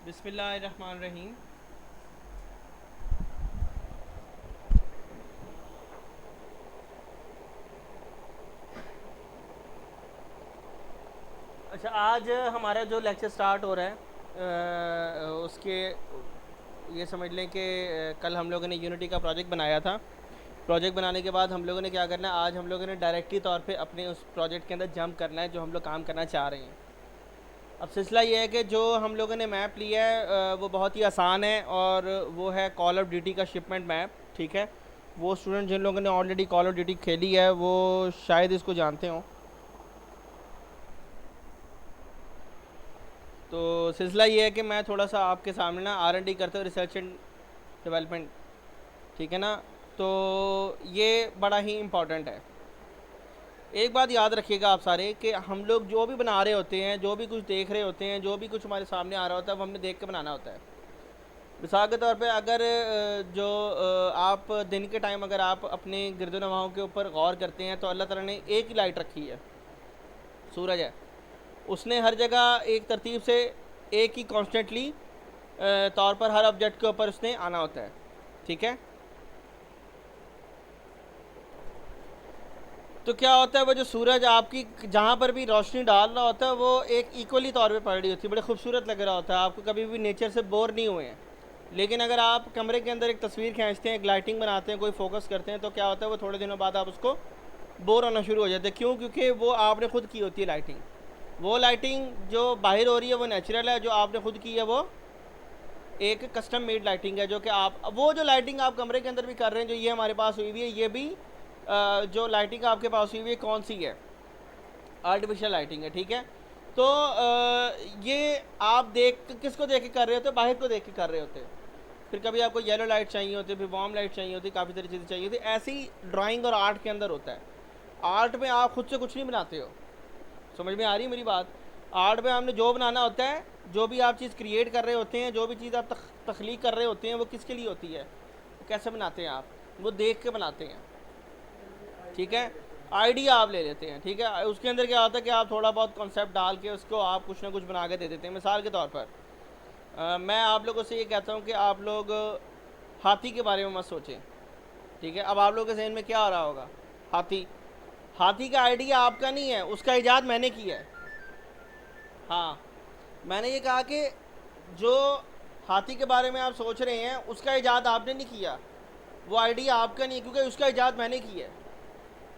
बिस्मिल्लाहिर्रहमानिर्रहीम। अच्छा, आज हमारा जो लेक्चर स्टार्ट हो रहा है उसके ये समझ लें कि कल हम लोगों ने यूनिटी का प्रोजेक्ट बनाया था। प्रोजेक्ट बनाने के बाद हम लोगों ने क्या करना है, आज हम लोगों ने डायरेक्टली तौर पे अपने उस प्रोजेक्ट के अंदर जंप करना है जो हम लोग काम करना चाह रहे हैं। अब सिलसिला ये है कि जो हम लोगों ने मैप लिया है वो बहुत ही आसान है और वो है कॉल ऑफ ड्यूटी का शिपमेंट मैप। ठीक है, वो स्टूडेंट जिन लोगों ने ऑलरेडी कॉल ऑफ ड्यूटी खेली है वो शायद इसको जानते हों। तो सिलसिला ये है कि मैं थोड़ा सा आपके सामने ना R&D करते हुए, रिसर्च एंड डेवलपमेंट, ठीक है ना, तो ये बड़ा ही इम्पॉर्टेंट है। एक बात याद रखिएगा आप सारे कि हम लोग जो भी बना रहे होते हैं, जो भी कुछ देख रहे होते हैं, जो भी कुछ हमारे सामने आ रहा होता है, वो हमने देख के बनाना होता है। मिसाल के तौर पे अगर आप दिन के टाइम अगर आप अपने गिरदोनवाहों के ऊपर गौर करते हैं तो अल्लाह ताला ने एक ही लाइट रखी है, सूरज है। उसने हर जगह एक तरतीब से एक ही कॉन्स्टेंटली तौर पर हर ऑब्जेक्ट के ऊपर उसने आना होता है। ठीक है, तो क्या होता है, वो जो सूरज आपकी जहाँ पर भी रोशनी डाल रहा होता है वो एक इक्वली तौर पे पड़ रही होती है, बड़े खूबसूरत लग रहा होता है, आपको कभी भी नेचर से बोर नहीं हुए हैं। लेकिन अगर आप कमरे के अंदर एक तस्वीर खींचते हैं, एक लाइटिंग बनाते हैं, कोई फोकस करते हैं, तो क्या होता है, वो थोड़े दिनों बाद आप उसको बोर होना शुरू हो जाते हैं। क्यों? क्योंकि वो आपने खुद की होती है लाइटिंग। वो लाइटिंग जो बाहर हो रही है वो नेचुरल है, जो आपने खुद की है वो एक कस्टम मेड लाइटिंग है। जो कि आप वो जो लाइटिंग आप कमरे के अंदर भी कर रहे हैं, जो ये हमारे पास हुई हुई है, ये भी जो लाइटिंग आपके पास हुई हुई है कौन सी है, आर्टिफिशियल लाइटिंग है। ठीक है, तो ये आप किसको देख के कर रहे होते हैं? बाहर को देख के कर रहे होते हैं। फिर कभी आपको येलो लाइट चाहिए होती है, फिर वार्म लाइट चाहिए होती है, काफ़ी सारी चीज़ें चाहिए होती है। ऐसे ही ड्राइंग और आर्ट के अंदर होता है। आर्ट में आप खुद से कुछ नहीं बनाते हो, समझ में आ रही है मेरी बात? आर्ट में हमने जो बनाना होता है, जो भी आप चीज़ क्रिएट कर रहे होते हैं, जो भी चीज़ आप तख्लीक कर रहे होते हैं, वो किसके लिए होती है, वो कैसे बनाते हैं आप? वो देख के बनाते हैं। ठीक है, आइडिया आप ले लेते हैं। ठीक है, उसके अंदर क्या होता है कि आप थोड़ा बहुत कॉन्सेप्ट डाल के उसको आप कुछ ना कुछ बना के दे देते हैं। मिसाल के तौर पर मैं आप लोगों से ये कहता हूँ कि आप लोग हाथी के बारे में मत सोचें। ठीक है, अब आप लोगों के जहन में क्या आ रहा होगा? हाथी। हाथी का आइडिया आपका नहीं है, उसका ईजाद मैंने किया है। हाँ, मैंने ये कहा कि जो हाथी के बारे में आप सोच रहे हैं उसका ईजाद आपने नहीं किया, वो आइडिया आपका नहीं है, क्योंकि उसका ईजाद मैंने किया है।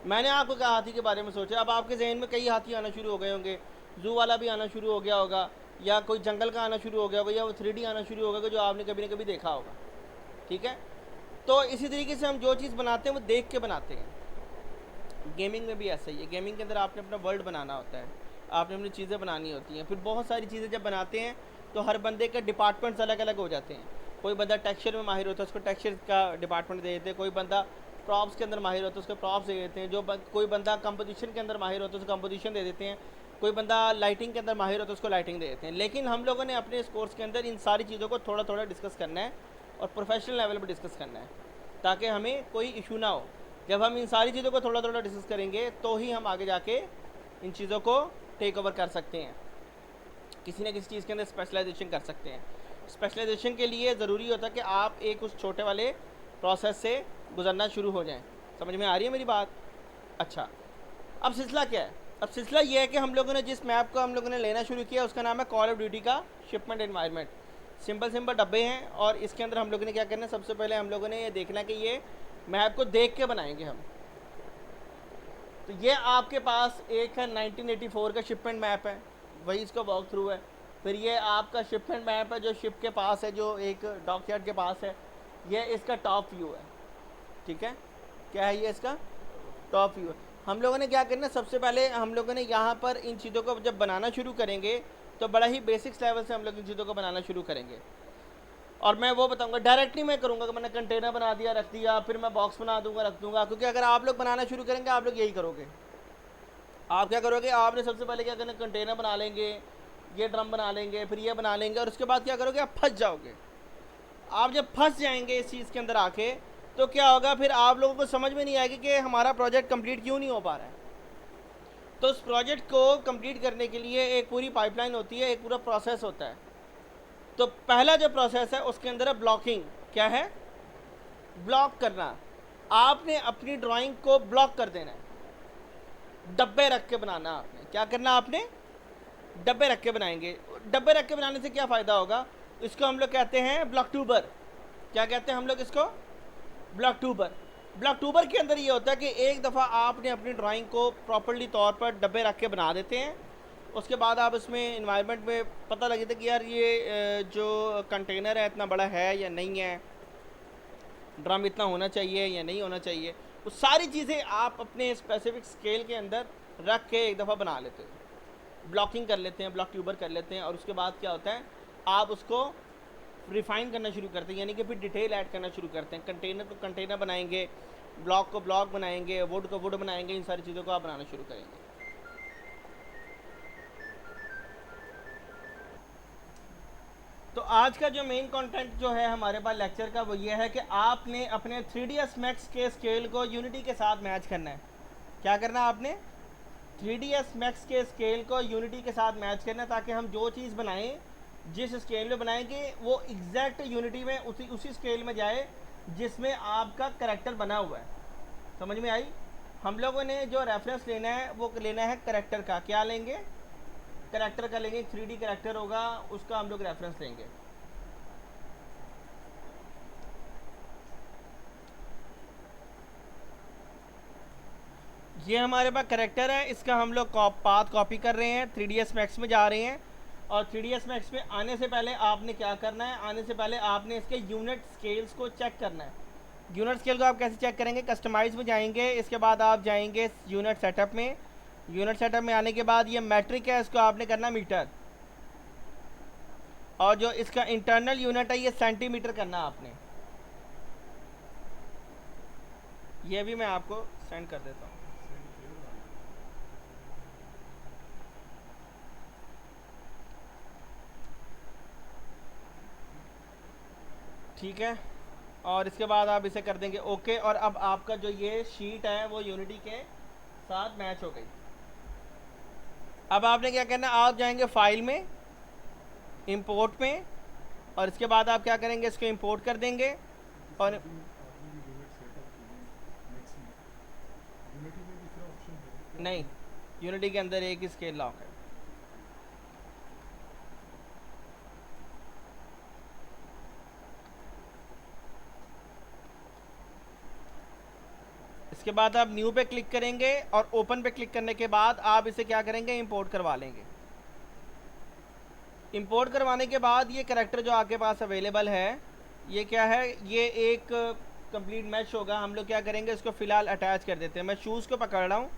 मैंने आपको कहा हाथी के बारे में सोचा। अब आपके जहन में कई हाथी आना शुरू हो गए होंगे, जू वाला भी आना शुरू हो गया होगा, या कोई जंगल का आना शुरू हो गया होगा, या वो 3D आना शुरू होगा जो आपने कभी ना कभी देखा होगा। ठीक है, तो इसी तरीके से हम जो चीज़ बनाते हैं वो देख के बनाते हैं। गेमिंग में भी ऐसा ही है। गेमिंग के अंदर आपने अपना वर्ल्ड बनाना होता है, आपने अपनी चीज़ें बनानी होती हैं। फिर बहुत सारी चीज़ें जब बनाते हैं तो हर बंदे के डिपार्टमेंट्स अलग अलग हो जाते हैं। कोई बंदा टेक्सचर में माहिर होता है, उसको टेक्सचर का डिपार्टमेंट दे देते हैं। कोई बंदा प्रॉप्स के अंदर माहिर होता है, उसको प्रॉप्स दे देते हैं। कोई बंदा कंपोजिशन के अंदर माहिर होता है, उसको कंपोजिशन दे देते हैं। कोई बंदा लाइटिंग के अंदर माहिर होता है, उसको लाइटिंग दे देते हैं। लेकिन हम लोगों ने अपने इस कोर्स के अंदर इन सारी चीज़ों को थोड़ा थोड़ा डिस्कस करना है और प्रोफेशनल लेवल पर डिस्कस करना है, ताकि हमें कोई इशू ना हो। जब हम इन सारी चीज़ों को थोड़ा थोड़ा डिस्कस करेंगे तो ही हम आगे जाके इन चीज़ों को टेक ओवर कर सकते हैं, किसी न किसी चीज़ के अंदर स्पेशलाइजेशन कर सकते हैं। स्पेशलाइजेशन के लिए ज़रूरी होता है कि आप एक उस छोटे वाले प्रोसेस से गुजरना शुरू हो जाएं। समझ में आ रही है मेरी बात? अच्छा, अब सिलसिला क्या है? अब सिलसिला ये है कि हम लोगों ने जिस मैप को हम लोगों ने लेना शुरू किया उसका नाम है कॉल ऑफ ड्यूटी का शिपमेंट एनवायरनमेंट। सिंपल सिंपल डब्बे हैं और इसके अंदर हम लोगों ने क्या करना है, सबसे पहले हम लोगों ने ये देखना है कि ये मैप को देख के बनाएंगे हम। तो ये आपके पास एक है 1984 का शिपमेंट मैप है, वही इसका वॉक थ्रू है। फिर ये आपका शिपमेंट मैप है जो शिप के पास है, जो एक डॉकयार्ड के पास है। ये इसका टॉप व्यू है। ठीक है, क्या है ये? इसका टॉप व्यू है। हम लोगों ने क्या करना है, सबसे पहले हम लोगों ने यहाँ पर इन चीज़ों को जब बनाना शुरू करेंगे तो बड़ा ही बेसिक्स लेवल से हम लोग इन चीज़ों को बनाना शुरू करेंगे। और मैं वो बताऊंगा, डायरेक्टली मैं करूँगा कि मैंने कंटेनर बना दिया, रख दिया, फिर मैं बॉक्स बना दूंगा, रख दूंगा। क्योंकि अगर आप लोग बनाना शुरू करेंगे आप लोग यही करोगे। आप क्या करोगे, आपने सबसे पहले क्या करना, कंटेनर बना लेंगे, ये ड्रम बना लेंगे, फिर ये बना लेंगे, और उसके बाद क्या करोगे, आप फंस जाओगे। आप जब फंस जाएंगे इस चीज़ के अंदर आके तो क्या होगा, फिर आप लोगों को समझ में नहीं आएगी कि हमारा प्रोजेक्ट कंप्लीट क्यों नहीं हो पा रहा है। तो उस प्रोजेक्ट को कंप्लीट करने के लिए एक पूरी पाइपलाइन होती है, एक पूरा प्रोसेस होता है। तो पहला जो प्रोसेस है उसके अंदर है ब्लॉकिंग। क्या है? ब्लॉक करना। आपने अपनी ड्राइंग को ब्लॉक कर देना है, डब्बे रख के बनाना। आपने क्या करना? आपने डब्बे रख के बनाएंगे। डब्बे रख के बनाने से क्या फ़ायदा होगा? इसको हम लोग कहते हैं ब्लॉक ट्यूबर। क्या कहते हैं हम लोग इसको? Block tuber. ब्लॉक ट्यूबर के अंदर ये होता है कि एक दफ़ा आपने अपनी ड्राइंग को प्रॉपर्ली तौर पर डब्बे रख के बना देते हैं, उसके बाद आप इसमें इन्वायरमेंट में पता लगे थे कि यार ये जो कंटेनर है इतना बड़ा है या नहीं है, ड्रम इतना होना चाहिए या नहीं होना चाहिए, वो सारी चीज़ें आप अपने स्पेसिफिक स्केल के अंदर रख के एक दफ़ा बना लेते हो, ब्लॉकिंग कर लेते हैं, ब्लॉक ट्यूबर कर लेते हैं। और उसके बाद क्या होता है, आप उसको रिफ़ाइन करना शुरू करते हैं, यानी कि फिर डिटेल ऐड करना शुरू करते हैं। कंटेनर को कंटेनर बनाएंगे, ब्लॉक को ब्लॉक बनाएंगे, वुड को वुड बनाएंगे, इन सारी चीज़ों को आप बनाना शुरू करेंगे। तो आज का जो मेन कंटेंट जो है हमारे पास लेक्चर का, वो ये है कि आपने अपने 3ds मैक्स के स्केल को यूनिटी के साथ मैच करना है। क्या करना है आपने? 3ds मैक्स के स्केल को यूनिटी के साथ मैच करना है, ताकि हम जो चीज़ बनाएं, जिस स्केल में बनाएंगे, वो एग्जैक्ट यूनिटी में उसी स्केल में जाए जिसमें आपका करेक्टर बना हुआ है। समझ में आई? हम लोगों ने जो रेफरेंस लेना है वो लेना है करेक्टर का। क्या लेंगे? करेक्टर का लेंगे। 3D करेक्टर होगा, उसका हम लोग रेफरेंस लेंगे। ये हमारे पास करेक्टर है, इसका हम लोग पाथ कॉपी कर रहे हैं, 3ds मैक्स में जा रहे हैं। और 3ds मैक्स में आने से पहले आपने क्या करना है? आने से पहले आपने इसके यूनिट स्केल्स को चेक करना है। यूनिट स्केल को आप कैसे चेक करेंगे? कस्टमाइज में जाएंगे, इसके बाद आप जाएंगे यूनिट सेटअप में। यूनिट सेटअप में आने के बाद ये मैट्रिक है, इसको आपने करना मीटर, और जो इसका इंटरनल यूनिट है ये सेंटीमीटर करना आपने। ये भी मैं आपको सेंड कर देता हूँ। ठीक है, और इसके बाद आप इसे कर देंगे ओके। और अब आपका जो ये शीट है वो यूनिटी के साथ मैच हो गई। अब आपने क्या करना? आप जाएंगे फाइल में, इंपोर्ट में, और इसके बाद आप क्या करेंगे? इसको इंपोर्ट कर देंगे। और नहीं, यूनिटी के अंदर एक ही स्केल लॉक है। इसके बाद आप न्यू पे क्लिक करेंगे, और ओपन पे क्लिक करने के बाद आप इसे क्या करेंगे? इंपोर्ट करवा लेंगे। इंपोर्ट करवाने के बाद ये करैक्टर जो आपके पास अवेलेबल है, ये क्या है? ये एक कंप्लीट मैच होगा। हम लोग क्या करेंगे? इसको फ़िलहाल अटैच कर देते हैं। मैं शूज़ को पकड़ रहा हूँ,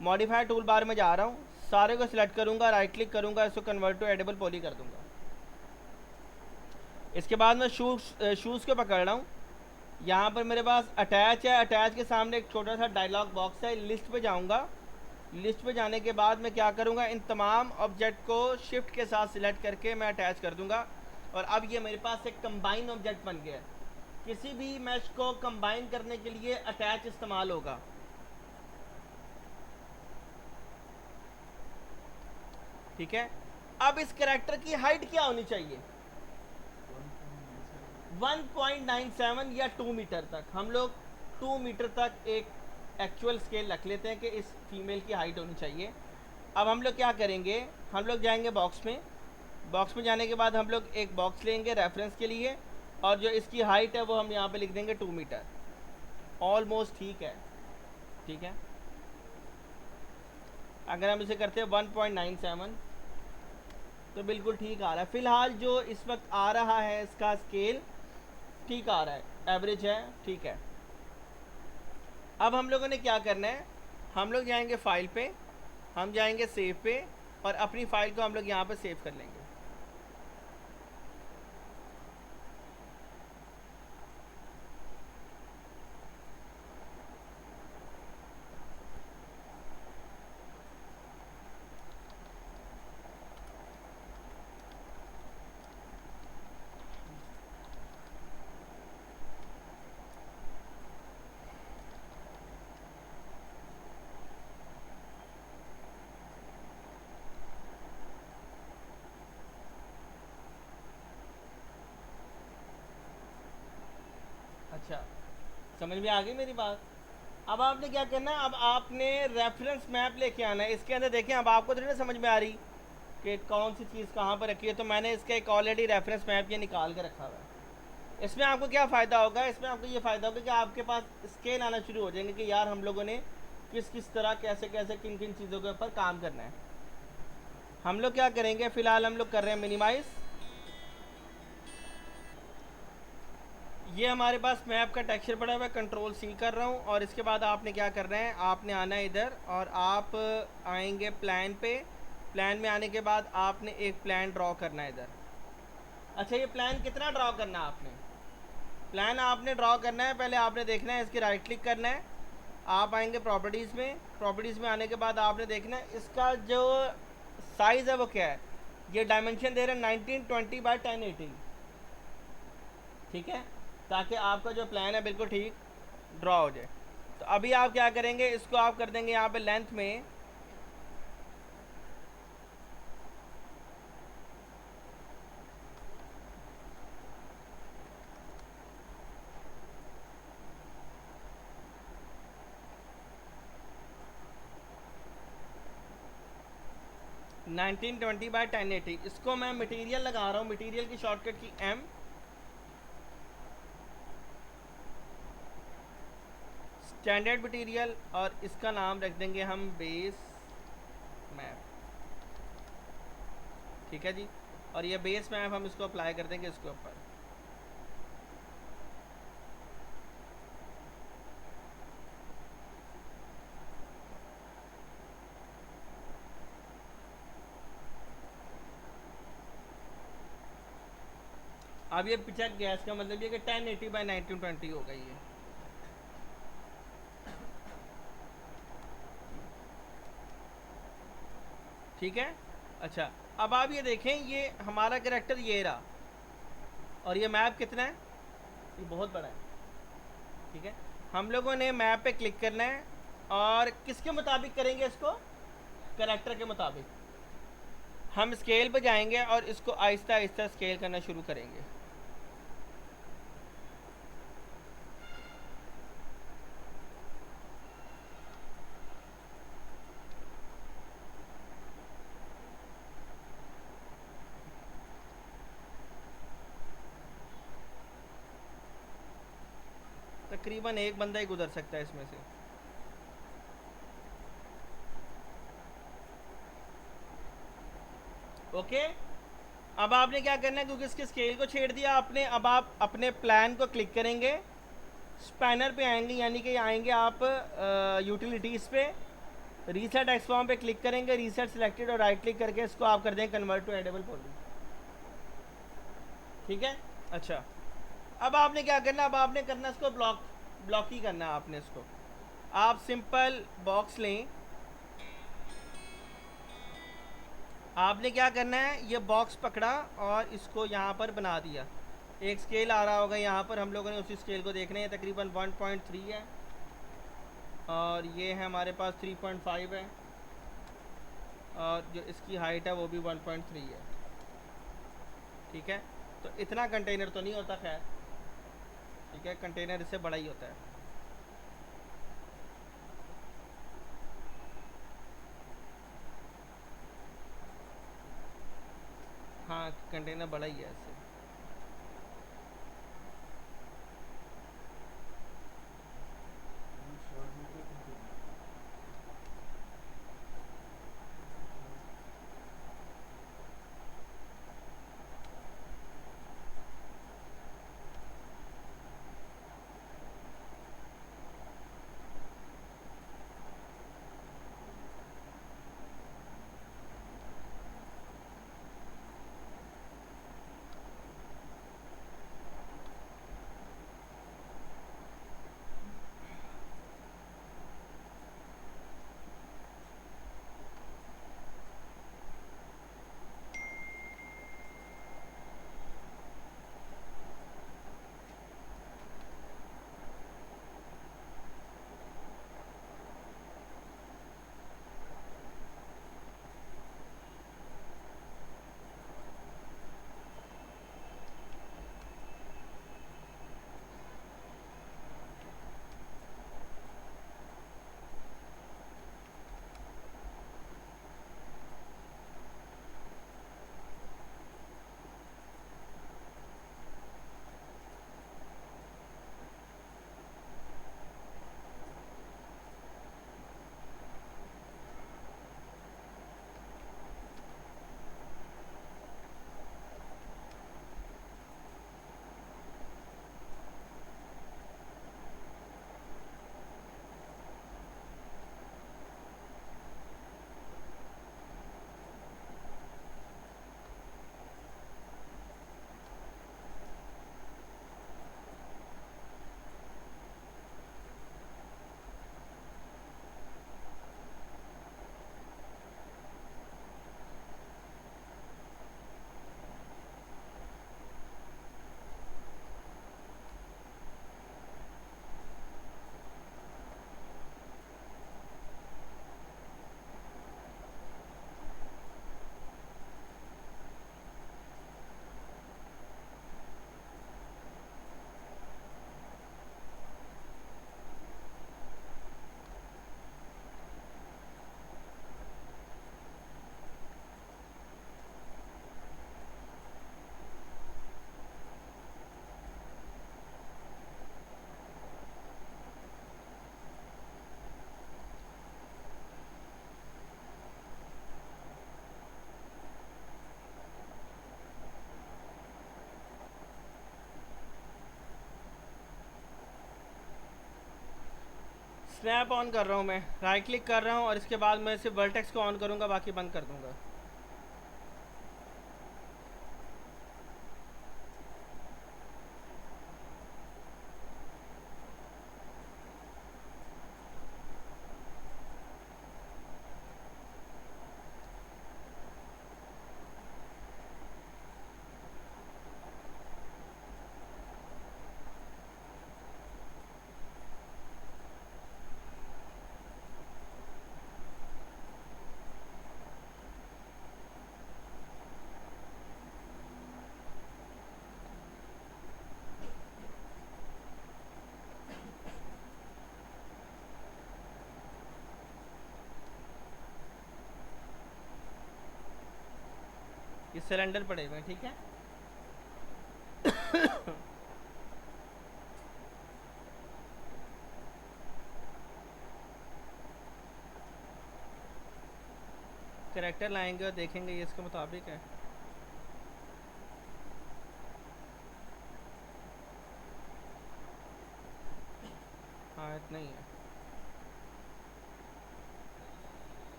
मॉडिफाई टूल बार में जा रहा हूँ, सारे को सिलेक्ट करूँगा, राइट क्लिक करूँगा, इसको कन्वर्ट टू एडिबल पॉली कर दूँगा। इसके बाद मैं शूज़ को पकड़ रहा हूँ, यहाँ पर मेरे पास अटैच है, अटैच के सामने एक छोटा सा डायलॉग बॉक्स है। लिस्ट पे जाऊँगा, लिस्ट पे जाने के बाद मैं क्या करूँगा? इन तमाम ऑब्जेक्ट को शिफ्ट के साथ सिलेक्ट करके मैं अटैच कर दूँगा। और अब ये मेरे पास एक कंबाइन ऑब्जेक्ट बन गया है। किसी भी मैश को कंबाइन करने के लिए अटैच इस्तेमाल होगा। ठीक है, अब इस कैरेक्टर की हाइट क्या होनी चाहिए? 1.97 या 2 मीटर तक। हम लोग 2 मीटर तक एक एक्चुअल स्केल रख लेते हैं कि इस फीमेल की हाइट होनी चाहिए। अब हम लोग क्या करेंगे? हम लोग जाएंगे बॉक्स में, बॉक्स में जाने के बाद हम लोग एक बॉक्स लेंगे रेफरेंस के लिए, और जो इसकी हाइट है वो हम यहाँ पे लिख देंगे 2 मीटर। ऑलमोस्ट ठीक है। ठीक है, अगर हम इसे करते हैं 1.97 तो बिल्कुल ठीक आ रहा है। फ़िलहाल जो इस वक्त आ रहा है इसका स्केल ठीक आ रहा है, एवरेज है, ठीक है। अब हम लोगों ने क्या करना है? हम लोग जाएंगे फाइल पे, हम जाएंगे सेव पे, और अपनी फ़ाइल को हम लोग यहाँ पे सेव कर लेंगे। अच्छा, समझ में आ गई मेरी बात। अब आपने क्या करना है, अब आपने रेफरेंस मैप लेके आना है। इसके अंदर देखें, अब आपको थोड़ी ना समझ में आ रही कि कौन सी चीज़ कहाँ पर रखी है, तो मैंने इसका एक ऑलरेडी रेफरेंस मैप ये निकाल के रखा हुआ है। इसमें आपको क्या फ़ायदा होगा, इसमें आपको ये फ़ायदा होगा कि आपके पास स्केल आना शुरू हो जाएंगे कि यार हम लोगों ने किस किस तरह कैसे कैसे किन किन चीज़ों के ऊपर काम करना है। हम लोग क्या करेंगे, फ़िलहाल हम लोग कर रहे हैं मिनिमाइज़। ये हमारे पास मैप का टेक्सचर पड़ा हुआ है, कंट्रोल सी कर रहा हूँ। और इसके बाद आपने क्या करना है, आपने आना है इधर और आप आएंगे प्लान पे। प्लान में आने के बाद आपने एक प्लान ड्रॉ करना है इधर। अच्छा, ये प्लान कितना ड्रॉ करना है आपने, प्लान आपने ड्रॉ करना है, पहले आपने देखना है, इसकी राइट क्लिक करना है। आप आएंगे प्रॉपर्टीज़ में। प्रॉपर्टीज़ में आने के बाद आपने देखना है इसका जो साइज़ है वो क्या है। ये डायमेंशन दे रहे हैं 1920 by 1080, ठीक है, ताकि आपका जो प्लान है बिल्कुल ठीक ड्रॉ हो जाए। तो अभी आप क्या करेंगे, इसको आप कर देंगे यहाँ पे लेंथ में 1920 by 1080। इसको मैं मटेरियल लगा रहा हूँ, मटेरियल की शॉर्टकट की एम, स्टैंडर्ड मटेरियल, और इसका नाम रख देंगे हम बेस मैप, ठीक है जी। और ये बेस मैप हम इसको अप्लाई कर देंगे इसके ऊपर। अब ये पिछा गैस का मतलब ये कि 1080 by 1920 हो गई है। ठीक है। अच्छा, अब आप ये देखें, ये हमारा कैरेक्टर ये रहा, और ये मैप कितना है, ये बहुत बड़ा है, ठीक है। हम लोगों ने मैप पे क्लिक करना है और किसके मुताबिक करेंगे इसको, कैरेक्टर के मुताबिक। हम स्केल पे जाएंगे और इसको आहिस्ता आहिस्ता स्केल करना शुरू करेंगे। तकरीबन एक बंदा ही गुजर सकता है इसमें से। ओके, अब आपने क्या करना है, क्योंकि इसके स्केल को छेड़ दिया आपने, अब आप अपने प्लान को क्लिक करेंगे, स्पैनर पे आएंगे, यानी कि आएंगे आप यूटिलिटीज़ पे, रीसेट एक्सफॉर्म पे क्लिक करेंगे, रीसेट सिलेक्टेड, और राइट क्लिक करके इसको आप कर देंगे कन्वर्ट टू एडेबल पॉली, ठीक है। अच्छा, अब आपने क्या करना, अब आपने करना इसको ब्लॉक, ब्लॉक ही करना है आपने इसको। आप सिंपल बॉक्स लें, आपने क्या करना है, ये बॉक्स पकड़ा और इसको यहाँ पर बना दिया। एक स्केल आ रहा होगा यहाँ पर, हम लोगों ने उसी स्केल को देखना है, तकरीबन 1.3 है, और ये है हमारे पास 3.5 है, और जो इसकी हाइट है वो भी 1.3 है, ठीक है। तो इतना कंटेनर तो नहीं होता, खैर ठीक है, कंटेनर इससे बड़ा ही होता है। हाँ, कंटेनर बड़ा ही है इससे। स्नैप ऑन कर रहा हूँ मैं, राइट क्लिक कर रहा हूँ और इसके बाद मैं सिर्फ वर्टेक्स को ऑन करूँगा, बाकी बंद कर दूँगा। ये सिलेंडर पड़े हुए हैं, ठीक है। करेक्टर लाएंगे और देखेंगे ये इसके मुताबिक है। हाँ इतना ही है।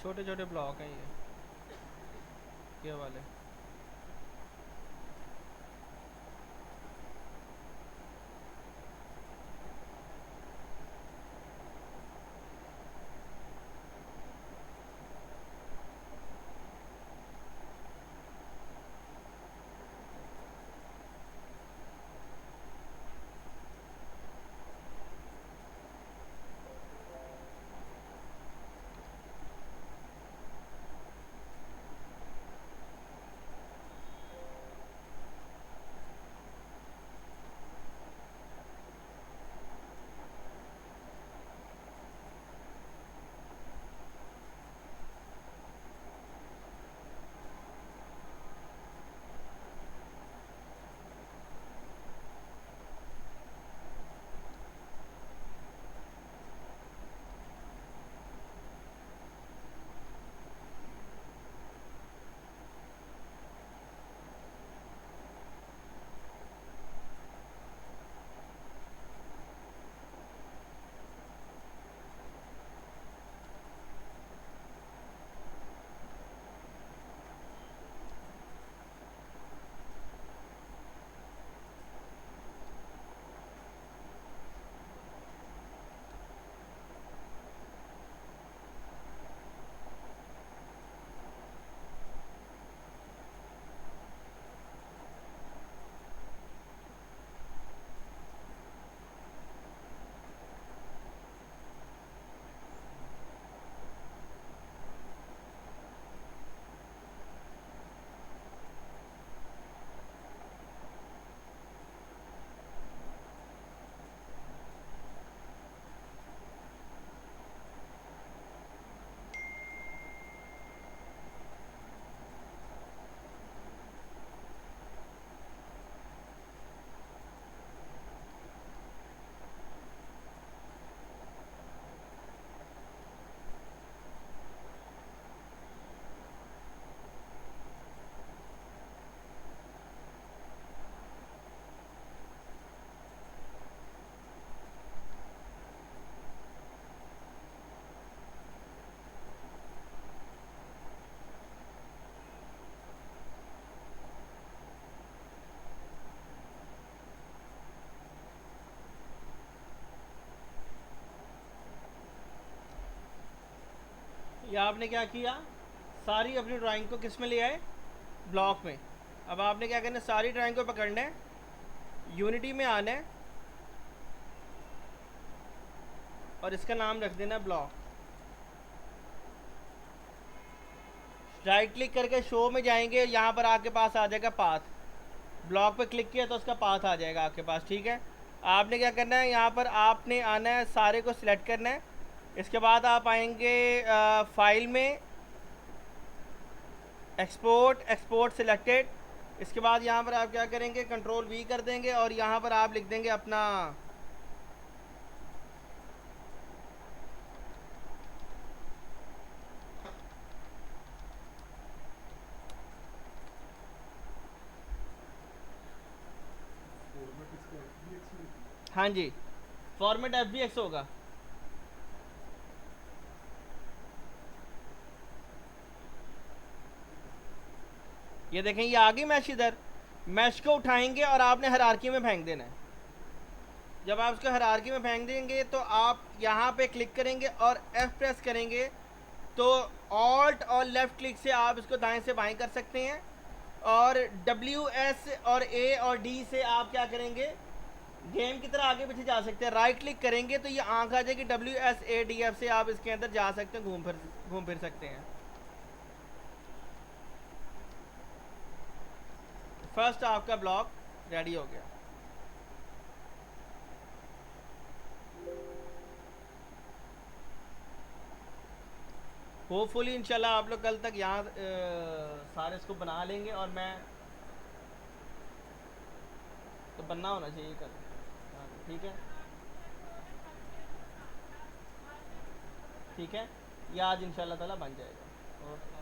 छोटे छोटे ब्लॉक हैं ये वाले। ये आपने क्या किया, सारी अपनी ड्राइंग को किस में ले आए, ब्लॉक में। अब आपने क्या करना है, सारी ड्राइंग को पकड़ना है, यूनिटी में आना है और इसका नाम रख देना ब्लॉक। राइट क्लिक करके शो में जाएंगे, यहाँ पर आपके पास आ जाएगा पाथ। ब्लॉक पे क्लिक किया तो उसका पाथ आ जाएगा आपके पास, ठीक है। आपने क्या करना है, यहाँ पर आपने आना है, सारे को सिलेक्ट करना है। इसके बाद आप आएंगे फाइल में, एक्सपोर्ट सिलेक्टेड। इसके बाद यहाँ पर आप क्या करेंगे, कंट्रोल वी कर देंगे और यहाँ पर आप लिख देंगे अपना फॉर्मेट इसका DXC हाँ जी, फॉर्मेट एफ बी एक्स होगा। ये देखें, ये आ गई मैश इधर। मैश को उठाएंगे और आपने हायरार्की में फेंक देना है। जब आप इसको हायरार्की में फेंक देंगे तो आप यहाँ पे क्लिक करेंगे और एफ प्रेस करेंगे, तो ऑल्ट और लेफ्ट क्लिक से आप इसको दाएं से बाएं कर सकते हैं। और डब्ल्यू एस और ए और डी से आप क्या करेंगे, गेम की तरह आगे पीछे जा सकते हैं। राइट क्लिक करेंगे तो ये आंख आ जाएगी, W S A D F से आप इसके अंदर जा सकते हैं, घूम फिर सकते हैं। फर्स्ट आपका ब्लॉक रेडी हो गया। होपफुली इंशाल्लाह आप लोग कल तक यहाँ सारे इसको बना लेंगे, और मैं तो बनना होना चाहिए कल। हाँ, ठीक है, ठीक है, ये आज इंशाल्लाह ताला बन जाएगा। ओके।